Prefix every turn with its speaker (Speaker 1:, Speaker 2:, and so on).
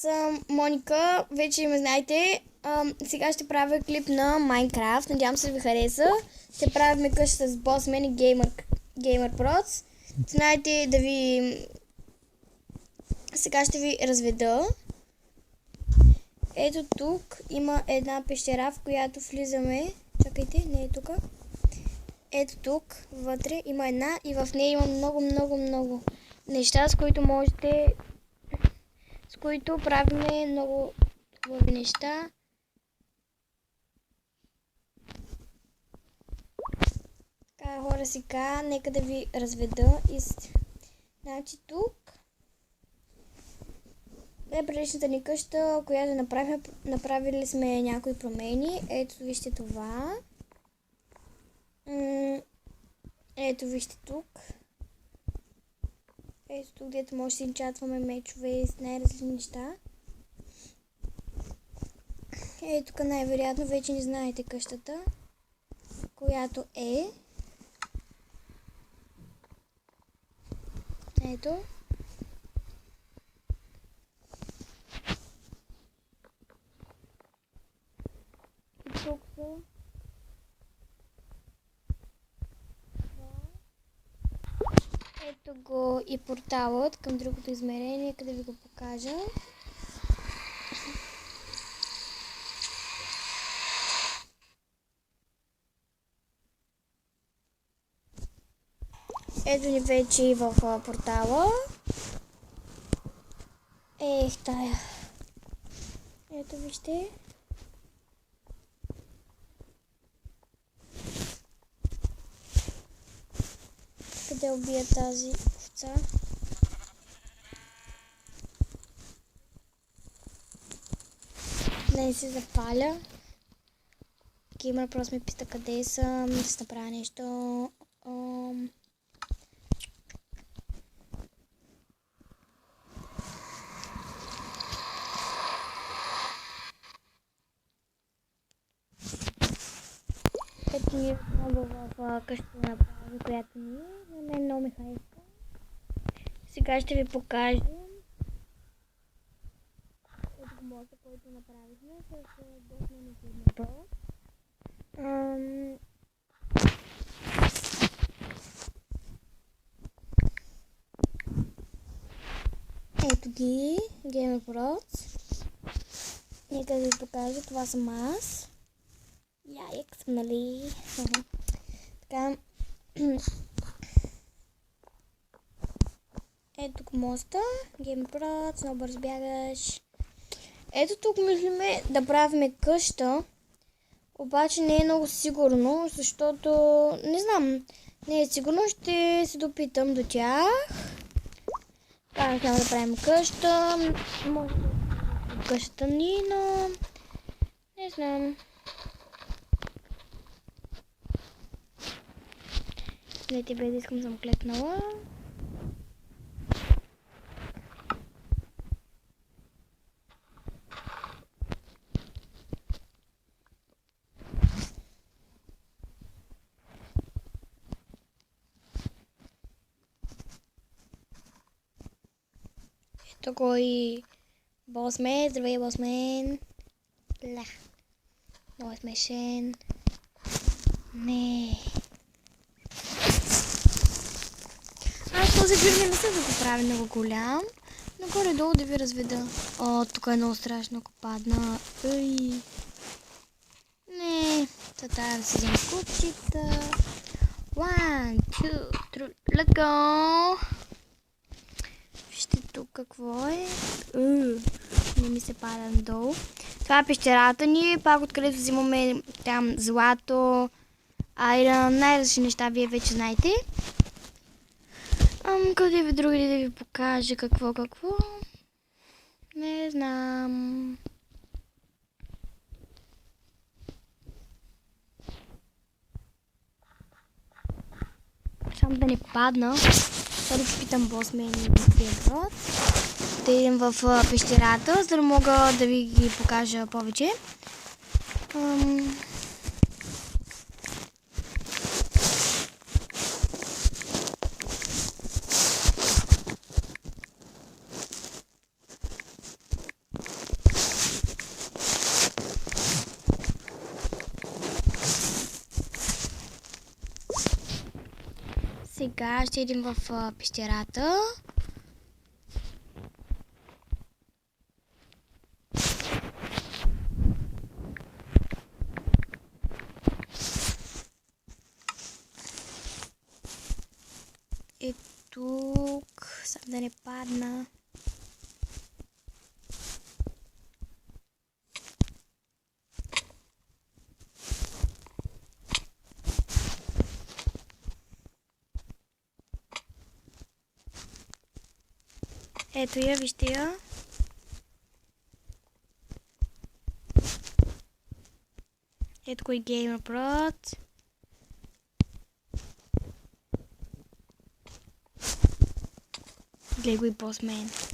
Speaker 1: съм Моника, вече ме знаете. Сега ще правя клип на Майнкрафт. Надявам се да ви хареса. Ще правим къща с Bossman и Gamer Prods. Знаете да ви... Сега ще ви разведа. Ето тук има една пещера, в която влизаме. Чакайте, не е тук. Ето тук, вътре има една и в нея има много неща, с които можете... С които правиме много хубави неща. Така, хора, сега нека да ви разведа. Значи тук е предишната ни къща, която направили сме някои промени. Ето вижте това. Ето вижте тук. Ето тук, дето може да си инчатваме мечове с най-различни неща. Ето тук най-вероятно вече не знаете къщата, която е. Ето. И тук са. Ето го и порталът към другото измерение, къде ви го покажа. Ето ни вече и в портала. Тая. Ето вижте. Къде убия тази овца? Не се запаля. Gamer просто ме пита къде съм, да се направя нещо. Ето ни отново в къщата на Павел, която ни на мен много ми хареса. Сега ще ви покажа ето го моста, който направихме с Bossman и Gamer Prods. Ето ги, Gamer Prods. Нека да ви покажа, това съм аз. Яйк съм, нали? Така. Ето тук моста. Gamer Prods, много бързо бягаш. Ето тук мислиме да правим къща. Обаче не е много сигурно, защото не знам. Не е сигурно, ще се допитам до тях. Така, няма да правим къща. Може да е къщата ни, но не знам. Дайте бе, да искам съм клепнала. Ето го и Bossman. Здравей, Bossman. Лех. Много е смешен. Не. Аз този филм не съм да го правя много голям, но горе-долу да ви разведа. Тук е много страшно, ако падна. Не, трябва да си взема купчета. 1, 2, 3, let's go! Вижте тук какво е. Не ми се пада надолу. Това е пещерата ни, пак откъдето взимаме там злато, айрон, най-различни неща, вие вече знаете. Къде ви други да ви покажа какво? Не знам. Само да не падна. Сега да питам Bossman и Gamer Prods. Да идем в пещерата, за да мога да ви ги покажа повече. Сега ще идем в пещерата. И тук, само да не падна. Ето я, вижте я. Ето кой Gamer Prod. Гледай го и Bossman.